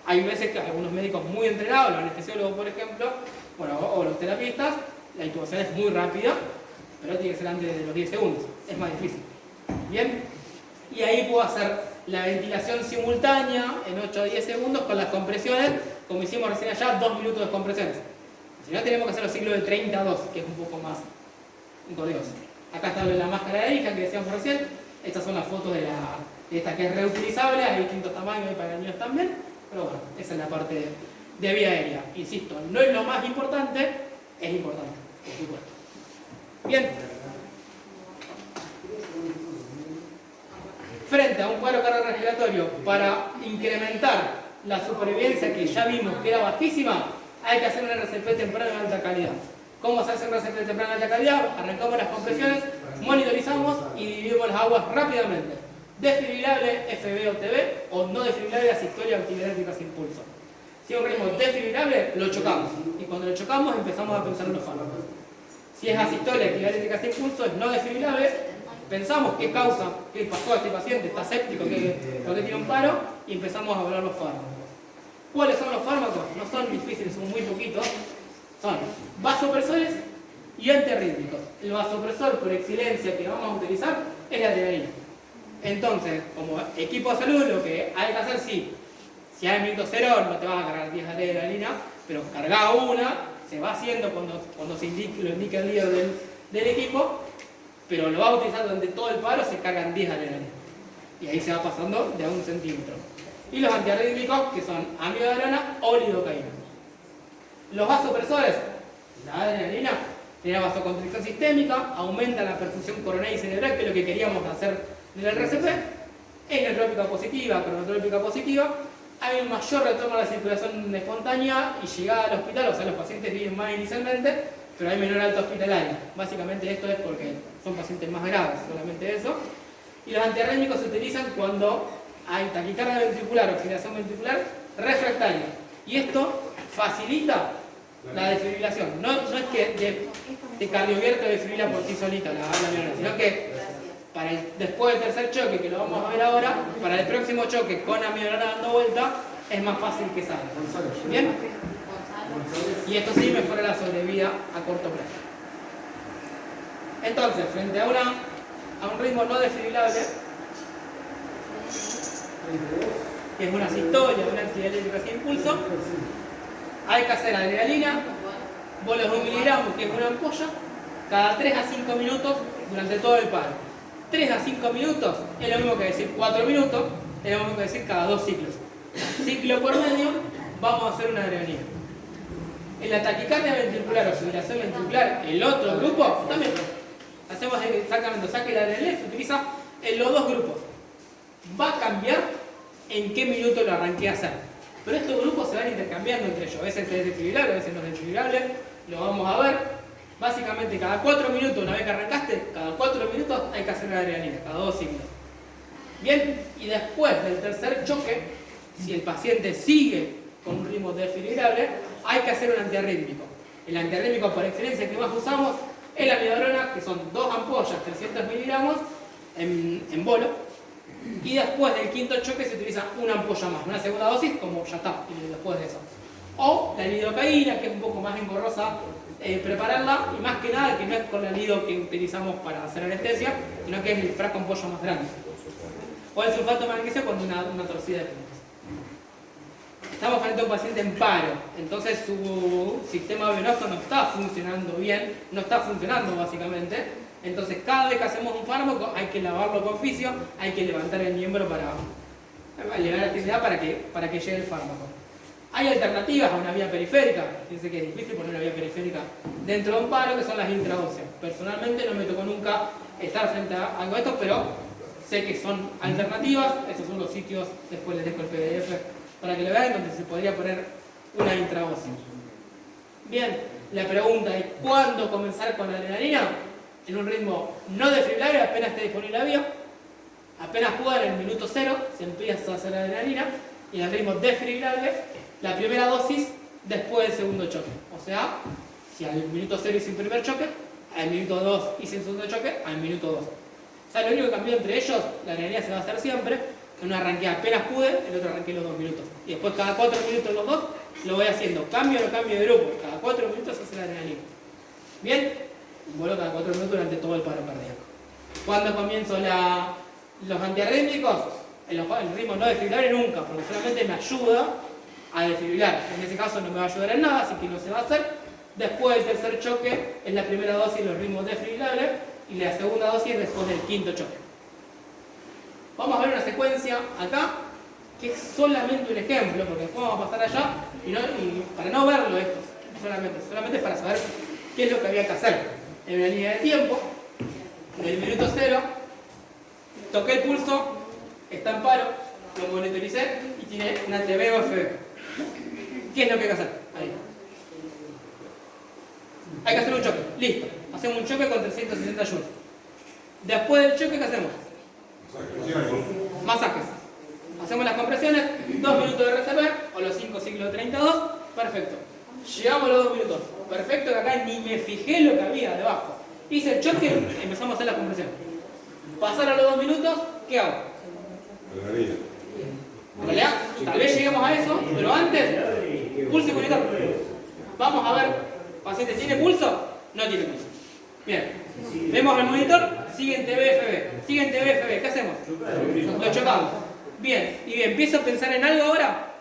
hay veces que algunos médicos muy entrenados, los anestesiólogos por ejemplo, o los terapistas, la intubación es muy rápida, pero tiene que ser antes de los 10 segundos, es más difícil. Bien, y ahí puedo hacer la ventilación simultánea en 8 o 10 segundos con las compresiones, como hicimos recién allá, 2 minutos de compresiones. Si no, tenemos que hacer los ciclos de 30 a 2, que es un poco más engorioso. Acá está la máscara de hija que decíamos recién. Estas son las fotos de esta que es reutilizable, hay distintos tamaños, hay para niños también. Pero bueno, esa es la parte de vía aérea. Insisto, no es lo más importante, es importante, por supuesto. Bien. Frente a un paro cardiorrespiratorio, para incrementar la supervivencia que ya vimos que era bajísima, hay que hacer un RCP temprano de alta calidad. ¿Cómo se hace un RCP temprano de alta calidad? Arrancamos las compresiones, monitorizamos y dividimos las aguas rápidamente. Desfibrilable, FB o TB, o no desfibrilable, asistolia o actividad eléctrica sin pulso. Si es un ritmo desfibrilable, lo chocamos. Y cuando lo chocamos, empezamos a pensar en los fármacos. Si es asistolia, actividad eléctrica sin pulso, es no desfibrilable, pensamos qué causa, qué pasó a este paciente, está séptico, por qué tiene un paro, y empezamos a evaluar los fármacos. ¿Cuáles son los fármacos? No son difíciles, son muy poquitos. Son vasopresores y antiarrítmicos. El vasopresor por excelencia que vamos a utilizar es la adrenalina. Entonces, como equipo de salud, lo que hay que hacer, sí, si hay minuto cero, no te vas a cargar 10 de adrenalina, pero carga una, se va haciendo cuando lo indica el líder del equipo, pero lo va a utilizar durante todo el paro, se cargan 10 de adrenalina. Y ahí se va pasando de a 1 centímetro. Y los antiarrítmicos, que son amiodarona o lidocaína. Los vasopresores, la adrenalina, tiene vasoconstricción sistémica, aumenta la perfusión coronaria y cerebral, que es lo que queríamos hacer del RCP. Es neutrópica positiva, cronotrópica positiva. Hay un mayor retorno a la circulación espontánea y llegada al hospital, o sea, los pacientes viven más inicialmente, pero hay menor alta hospitalaria. Básicamente esto es porque son pacientes más graves, solamente eso. Y los antiarrítmicos se utilizan cuando hay taquicardia ventricular, oxidación ventricular refractaria. Y esto facilita la desfibrilación. No es que de cardioabierto desfibrila por sí solita la neurona, sino que después del tercer choque, que lo vamos a ver ahora, para el próximo choque con la neurona dando vuelta, es más fácil que salga. ¿Bien? Y esto sí mejora la sobrevida a corto plazo. Entonces, frente a un ritmo no desfibrilable, que es una asistolia, una actividad eléctrica sin pulso, hay que hacer adrenalina, bolos de 1 miligramo, que es una ampolla, cada 3 a 5 minutos durante todo el paro. 3 a 5 minutos es lo mismo que decir 4 minutos, es lo mismo que decir cada 2 ciclos. Ciclo por medio, vamos a hacer una adrenalina. En la taquicardia ventricular o fibrilación ventricular, el otro grupo, también hacemos exactamente, o sea que la adrenalina se utiliza en los 2 grupos. Va a cambiar en qué minuto lo arranqué a hacer. Pero estos grupos se van intercambiando entre ellos. A veces es desfibrilable, a veces no es desfibrilable. Lo vamos a ver. Básicamente cada 4 minutos, una vez que arrancaste, cada 4 minutos hay que hacer la adrenalina, cada 2 ciclos. Bien, y después del tercer choque, si el paciente sigue con un ritmo desfibrilable, hay que hacer un antiarrítmico. El antiarrítmico por excelencia que más usamos es la amiodarona, que son 2 ampollas, 300 miligramos en bolo. Y después del quinto choque se utiliza una ampolla más, una segunda dosis, como ya está, y después de eso. O la lidocaína, que es un poco más engorrosa prepararla, y más que nada que no es con la lido que utilizamos para hacer anestesia, sino que es el frasco ampollo más grande. O el sulfato de magnesio con una torcida de puntas. Estamos frente a un paciente en paro, entonces su sistema venoso no está funcionando bien, no está funcionando básicamente. Entonces cada vez que hacemos un fármaco hay que lavarlo con fisio, hay que levantar el miembro para elevar la actividad para que llegue el fármaco. Hay alternativas a una vía periférica, fíjense que es difícil poner una vía periférica dentro de un paro, que son las intraóseas. Personalmente no me tocó nunca estar frente a algo de esto, pero sé que son alternativas. Esos son los sitios, después les dejo el PDF para que lo vean, donde se podría poner una intraósea. Bien, la pregunta es ¿cuándo comenzar con la adrenalina? En un ritmo no desfibrillable, apenas esté disponible la vía, apenas pueda en el minuto 0 se empieza a hacer la adrenalina, y en el ritmo desfibrillable la primera dosis después del segundo choque. O sea, si al minuto 0 hice un primer choque, al minuto 2 hice un segundo choque, al minuto 2. O sea, lo único que cambió entre ellos, la adrenalina se va a hacer siempre. En una arranqué apenas pude, el otro arranqué los 2 minutos. Y después cada 4 minutos los dos, lo voy haciendo. Cambio o no cambio de grupo. Cada 4 minutos se hace la adrenalina. Bien, vuelvo cada 4 minutos durante todo el paro cardíaco. ¿Cuándo comienzo los antiarrítmicos? El ritmo no desfibrillable nunca, porque solamente me ayuda a desfibrilar. En ese caso no me va a ayudar en nada, así que no se va a hacer. Después del tercer choque es la primera dosis los ritmos desfibrillables y la segunda dosis es después del quinto choque. Vamos a ver una secuencia acá que es solamente un ejemplo, porque después vamos a pasar allá y para no verlo esto, solamente para saber qué es lo que había que hacer. En una línea de tiempo, en el minuto 0, toqué el pulso, está en paro, lo monitoricé y tiene una TB o FB. ¿Qué es lo que hay que hacer? Ahí. Hay que hacer un choque, listo. Hacemos un choque con 360 joules. Después del choque, ¿qué hacemos? Masajes. Hacemos las compresiones, 2 minutos de RCP o los 5 ciclos de 32, perfecto. Llegamos a los 2 minutos, perfecto, que acá ni me fijé lo que había debajo. Hice el choque, empezamos a hacer la compresión. Pasaron los 2 minutos, ¿qué hago? Adrenalina. En realidad, tal vez lleguemos a eso, pero antes, pulso y monitor. Vamos a ver, paciente, ¿tiene pulso? No tiene pulso. Bien, vemos el monitor, siguen TBFB, siguen TBFB, ¿qué hacemos? Lo chocamos. Bien, y empiezo a pensar en algo ahora.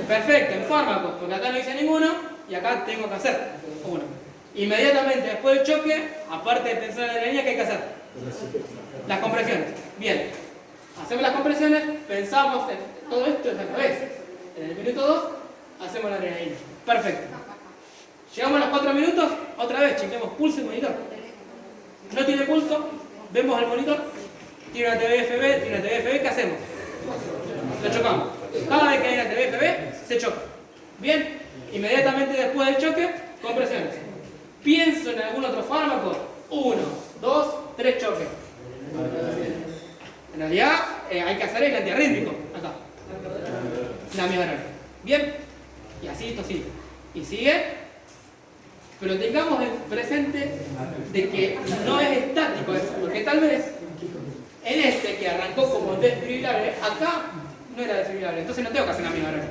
Perfecto, en fármacos, porque acá no hice ninguno y acá tengo que hacer uno. Inmediatamente después del choque, aparte de pensar en la adrenalina, ¿qué hay que hacer? Las compresiones. Bien, hacemos las compresiones, pensamos en todo esto es al revés. En el minuto 2 hacemos la adrenalina. Perfecto. Llegamos a los 4 minutos, otra vez chequeamos pulso y monitor. No tiene pulso, vemos el monitor, tiene una TBFB, tiene una TBFB, ¿qué hacemos? Lo chocamos. Cada vez que hay una TBFB, se choca. Bien, inmediatamente después del choque, compresiones. Pienso en algún otro fármaco, 1, 2, 3 choques. En realidad hay que hacer el antiarrítmico, acá. La amiodarona. Bien, y así esto sigue. Y sigue, pero tengamos en presente de que no es estático eso, porque tal vez en este que arrancó como desfibrillable, acá no era desfibrillable, entonces no tengo que hacer una amiodarona.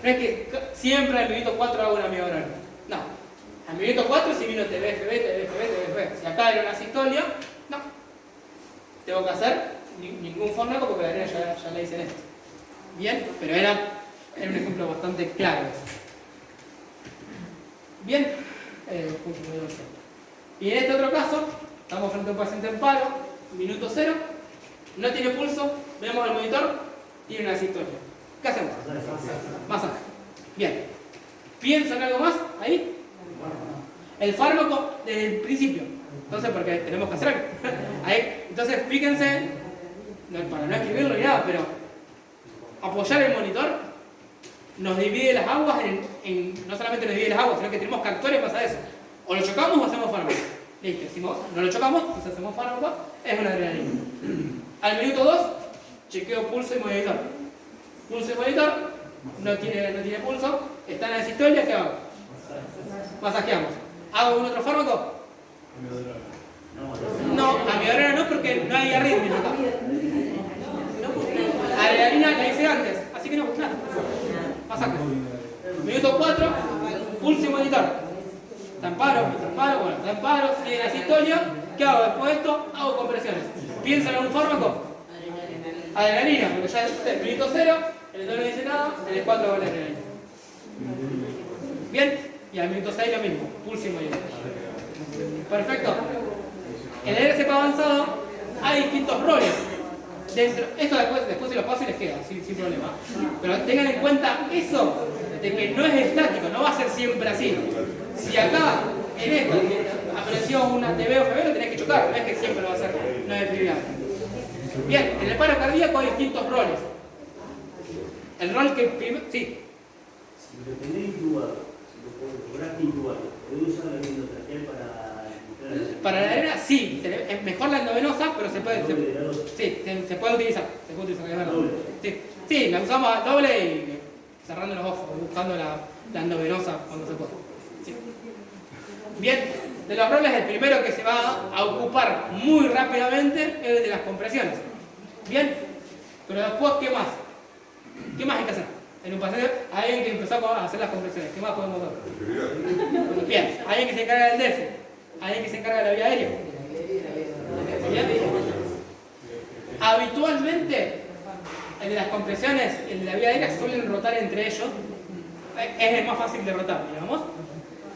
No es que siempre al minuto 4 hago una amiodarona. No. Al minuto 4 si vino TBFB. Si acá era una sistolia, no. Tengo que hacer ningún fármaco porque la arena ya la hice en esto. Bien, pero era un ejemplo bastante claro. Bien. Y en este otro caso, estamos frente a un paciente en paro, minuto 0, no tiene pulso, vemos el monitor, tiene una sistolia. ¿Qué hacemos? Masaje. Bien. ¿Pienso en algo más? ¿Ahí? El fármaco desde el principio. Entonces, porque tenemos que hacer algo. Ahí. Entonces, fíjense, para no escribirlo ni nada, pero apoyar el monitor nos divide las aguas no solamente nos divide las aguas, sino que tenemos que actuar en base a eso. O lo chocamos o hacemos fármaco. Listo, si no lo chocamos, entonces hacemos fármaco, es una adrenalina. Al minuto 2, chequeo pulso y monitor. Pulso y monitor, no tiene pulso, está en la distolia, ¿qué hago? Masajeamos. ¿Hago algún otro fármaco? No, amiodarona no, porque no hay arritmia acá. Adrenalina la hice antes, así que no, nada. Masaje. Minuto 4, pulso y monitor. Está en paro, bueno, está en paro, sigue la distolia. ¿Qué hago después de esto? Hago compresiones. ¿Pienso en algún fármaco? Adrenalina, porque ya el minuto 0, el 2 no dice nada, el 4 va la adrenalina. Bien, y al minuto 6 lo mismo, pulso y monitor. Perfecto. En el RCP avanzado hay distintos roles. Esto después se los paso y les queda, sin problema. Pero tengan en cuenta eso, de que no es estático, no va a ser siempre así. Si acá, en esto, apareció una TB o FB, lo tenés que chocar, no es que siempre lo va a hacer, no es trivial. Bien, en el paro cardíaco hay distintos roles. El rol que primero... Sí. Si lo tenés intubado, si lo lograste intubado, ¿podés usar la endotraqueal para la arena? Sí, es mejor la endovenosa, pero se puede... Se puede utilizar, es verdad. Sí, la usamos doble y cerrando los ojos, buscando la endovenosa cuando se puede. Sí. Bien, de los roles, el primero que se va a ocupar muy rápidamente es el de las compresiones. Bien, pero después, ¿qué más? ¿Qué más hay que hacer? En un paciente, hay alguien que empezó a hacer las compresiones. ¿Qué más podemos hacer? Bien, hay alguien que se encarga del DEF, hay alguien que se encarga de la vía aérea. Bien. Habitualmente, el de las compresiones y el de la vía aérea suelen rotar entre ellos. Es el más fácil de rotar, digamos.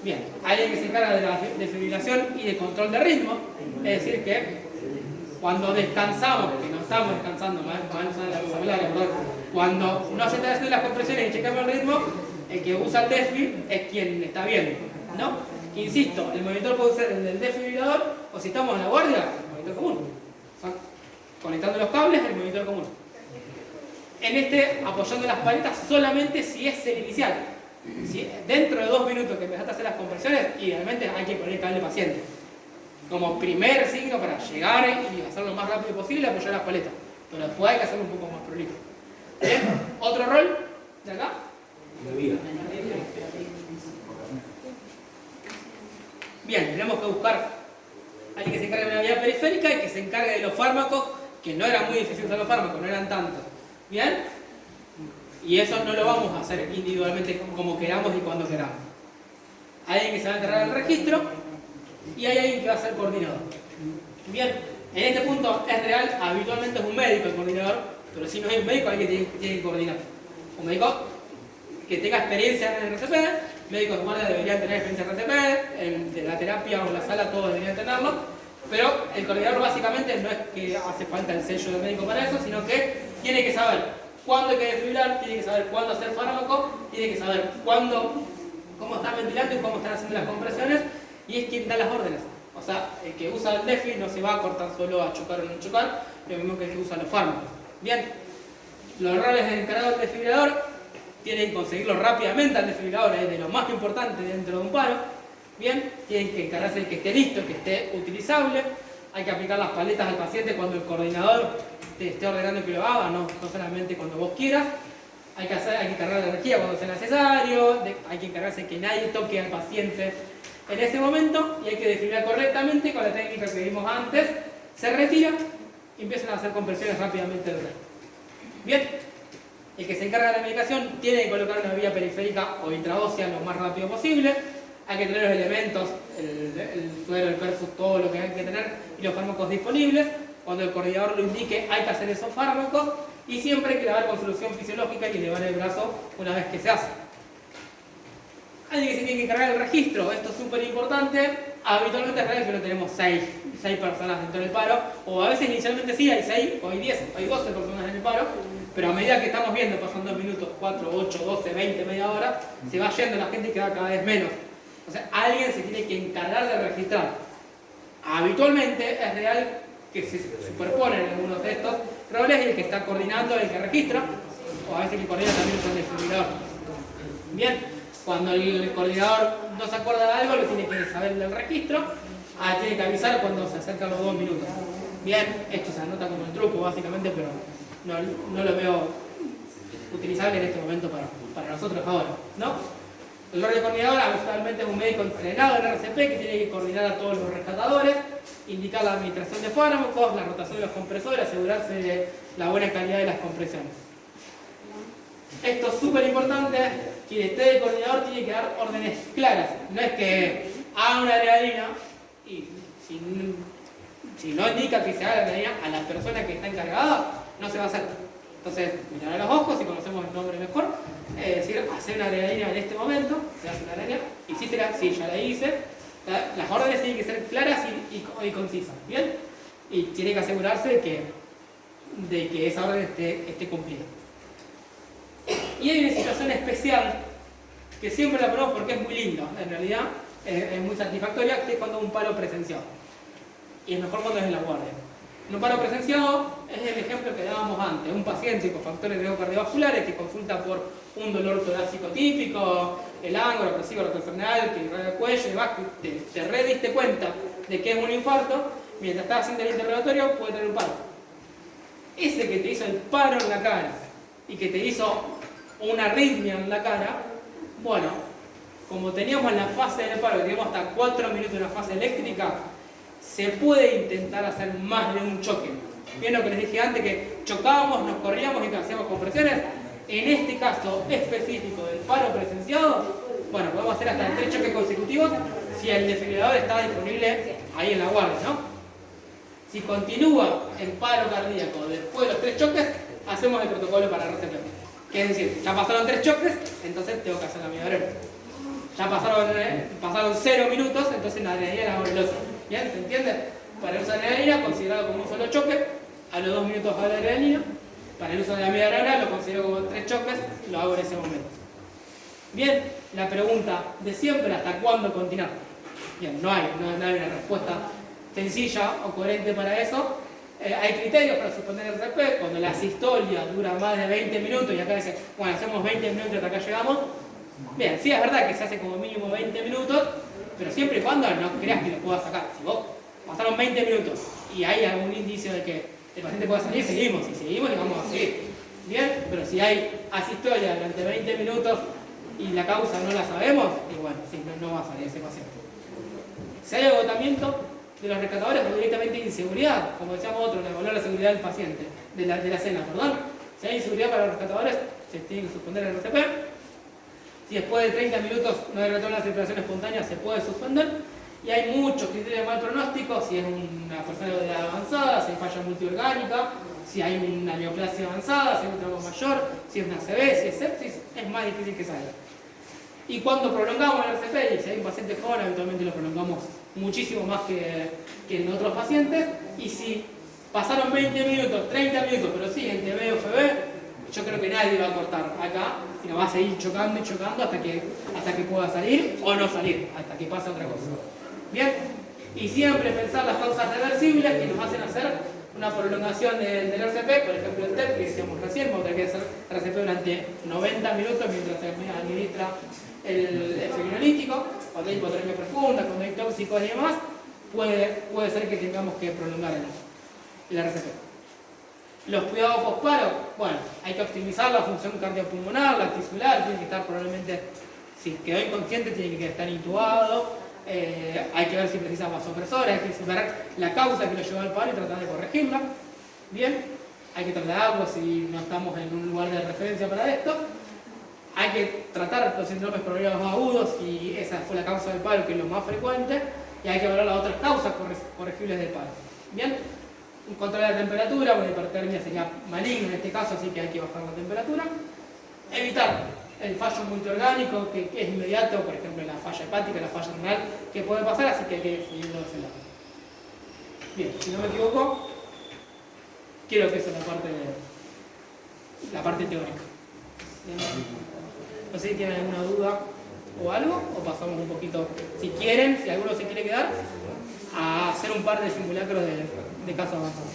Bien, hay alguien que se encarga de la desfibrilación y de control de ritmo. Es decir que cuando descansamos, que no estamos descansando, cuando no se están haciendo las compresiones y checamos el ritmo, el que usa el desfib es quien está viendo, ¿no? Insisto, el monitor puede ser el del desfibrilador o si estamos en la guardia, el monitor común. Conectando los cables, el monitor común. En este, apoyando las paletas solamente si es el inicial. Si dentro de 2 minutos que empezaste a hacer las compresiones, idealmente hay que poner el cable paciente. Como primer signo para llegar y hacerlo lo más rápido posible, apoyar las paletas. Pero después hay que hacerlo un poco más prolijo. ¿Bien? ¿Otro rol? ¿De acá? Bien, tenemos que buscar a alguien que se encargue de la vía periférica y que se encargue de los fármacos, que no era muy difícil usar los fármacos, no eran tantos. ¿Bien? Y eso no lo vamos a hacer individualmente como queramos y cuando queramos. Hay alguien que se va a encargar del registro y hay alguien que va a ser coordinador. Bien, en este punto es real, habitualmente es un médico el coordinador, pero si no es un médico, hay alguien que tiene que coordinar. Un médico que tenga experiencia en el RCP, médicos de guardia deberían tener experiencia en RCP, de la terapia o la sala todos deberían tenerlo, pero el coordinador básicamente no es que hace falta el sello del médico para eso, sino que tiene que saber cuándo hay que desfibrilar, tiene que saber cuándo hacer fármaco, tiene que saber cómo están ventilando y cómo están haciendo las compresiones, y es quien da las órdenes. O sea, el que usa el DEFI no se va a cortar solo a chocar o no chocar, lo mismo que el que usa los fármacos. Bien, los roles del encargado del desfibrilador tienen que conseguirlo rápidamente al desfibrilador, es de lo más importante dentro de un paro. Bien, tienen que encargarse de que esté listo, que esté utilizable. Hay que aplicar las paletas al paciente cuando el coordinador te esté ordenando que lo haga, no solamente cuando vos quieras. Hay que cargar la energía cuando sea necesario, hay que encargarse de que nadie toque al paciente en ese momento y hay que desfibrilar correctamente con la técnica que vimos antes. Se retira y empiezan a hacer compresiones rápidamente del resto. Bien, el que se encarga de la medicación tiene que colocar una vía periférica o intraósea lo más rápido posible. Hay que tener los elementos, el suero, el perfus, todo lo que hay que tener y los fármacos disponibles. Cuando el coordinador lo indique, hay que hacer esos fármacos y siempre hay que lavar con solución fisiológica y elevar el brazo una vez que se hace. Alguien que se tiene que encargar del registro, esto es súper importante. Habitualmente es real que no tenemos 6 personas dentro del paro, o a veces inicialmente sí, hay 6, o hay 10, o hay 12 personas en el paro, pero a medida que estamos viendo, pasan 2 minutos, 4, 8, 12, 20, media hora, se va yendo la gente y queda cada vez menos. O sea, alguien se tiene que encargar de registrar. Habitualmente es real que se superponen algunos de estos roles y el que está coordinando es el que registra, o a veces el que coordina también es el desfibrilador. Bien, cuando el coordinador no se acuerda de algo, lo tiene que saber del registro. tiene que avisar cuando se acercan los 2 minutos. Bien, esto se anota como el truco básicamente, pero no lo veo utilizable en este momento para nosotros ahora, ¿no? El rol de coordinador habitualmente es un médico entrenado en RCP que tiene que coordinar a todos los rescatadores, indicar la administración de fármacos, la rotación de los compresores, asegurarse de la buena calidad de las compresiones. Esto es súper importante, quien esté de coordinador tiene que dar órdenes claras. No es que haga una adrenalina y si no indica que se haga la adrenalina a la persona que está encargada, no se va a hacer. Entonces, mirar a los ojos, si conocemos el nombre mejor, decir, hacer una adrenalina en este momento, se hace una adrenalina, sí, ya la hice. Las órdenes tienen que ser claras y concisas, ¿bien? Y tiene que asegurarse de que esa orden esté cumplida. Y hay una situación especial que siempre la ponemos porque es muy linda, en realidad es muy satisfactoria, que es cuando un paro presenciado. Y es mejor cuando es en la guardia. Un paro presenciado es el ejemplo que dábamos antes, un paciente con factores de riesgo cardiovasculares que consulta por un dolor torácico típico, el ángulo, opresivo, rotacional, que irradia el cuello y vas, te re diste cuenta de que es un infarto, mientras estás haciendo el interrogatorio puede tener un paro. Ese que te hizo el paro en la cara y que te hizo una arritmia en la cara, bueno, como teníamos la fase del paro, teníamos hasta 4 minutos en la fase eléctrica, se puede intentar hacer más de un choque. Bien lo que les dije antes, que chocábamos, nos corríamos y hacíamos compresiones. En este caso específico del paro presenciado, bueno, podemos hacer hasta 3 choques consecutivos si el desfibrilador está disponible ahí en la guardia, ¿no? Si continúa el paro cardíaco después de los 3 choques, hacemos el protocolo para RCP. Que es decir, ya pasaron 3 choques, entonces tengo que hacer la migraña. Ya pasaron 0 minutos, entonces la adrenalina la hago el otro. ¿Bien? ¿Se entiende? Para el uso de la adrenalina, considerado como un solo choque, a los 2 minutos hago la adrenalina. Para el uso de la media adrenalina, lo considero como 3 choques, lo hago en ese momento. Bien, la pregunta de siempre, ¿hasta cuándo continuar? Bien, no hay una respuesta sencilla o coherente para eso. Hay criterios para suspender el RCP, cuando la sistolia dura más de 20 minutos y acá dice, bueno, hacemos 20 minutos y hasta acá llegamos. Bien, sí es verdad que se hace como mínimo 20 minutos, pero siempre y cuando no creas que lo puedas sacar. Si vos pasaron 20 minutos y hay algún indicio de que el paciente pueda salir, seguimos. Si seguimos, le vamos a seguir. Bien, pero si hay asistolia durante 20 minutos y la causa no la sabemos, y bueno, sí, no va a salir ese paciente. Si hay agotamiento de los rescatadores o directamente inseguridad, como decíamos otro, evaluar la seguridad del paciente, de la escena, perdón. Si hay inseguridad para los rescatadores, se tiene que suspender el RCP. Si después de 30 minutos no hay retorno a la circulación espontánea, se puede suspender. Y hay muchos criterios de mal pronóstico, si es una persona de edad avanzada, si hay falla multiorgánica, si hay una neoplasia avanzada, si hay un trauma mayor, si es una ACV, si es sepsis, es más difícil que salga. Y cuando prolongamos el RCP, y si hay un paciente joven, habitualmente lo prolongamos muchísimo más que en otros pacientes, y si pasaron 20 minutos, 30 minutos, pero siguen TB o FB, yo creo que nadie va a cortar acá, sino va a seguir chocando y chocando hasta que pueda salir o no salir, hasta que pase otra cosa. ¿Bien? Y siempre pensar las causas reversibles que nos hacen hacer una prolongación del RCP, por ejemplo el TEP que decíamos recién, vamos a tener que hacer RCP durante 90 minutos mientras se administra el fibrinolítico, cuando hay hipotermia profunda, cuando hay tóxicos y demás, puede ser que tengamos que prolongar el RCP. Los cuidados posparo, bueno, hay que optimizar la función cardiopulmonar, la tisular, tiene que estar probablemente, si quedó inconsciente, tiene que estar intubado, hay que ver si precisa vasopresores, hay que ver la causa que lo llevó al paro y tratar de corregirla. Bien, hay que trasladarlo si no estamos en un lugar de referencia para esto. Hay que tratar los síndromes progresivos agudos si esa fue la causa del paro, que es lo más frecuente, y hay que evaluar las otras causas corregibles del paro. Bien, controlar la temperatura, porque la hipertermia sería maligno en este caso, así que hay que bajar la temperatura. Evitar el fallo multiorgánico que es inmediato, por ejemplo la falla hepática, la falla renal, que puede pasar, así que hay que seguirlo de ese lado. Bien, si no me equivoco, quiero que esa es la parte teórica. Bien. No sé si tienen alguna duda o algo, o pasamos un poquito, si quieren, si alguno se quiere quedar, a hacer un par de simulacros de casos avanzados.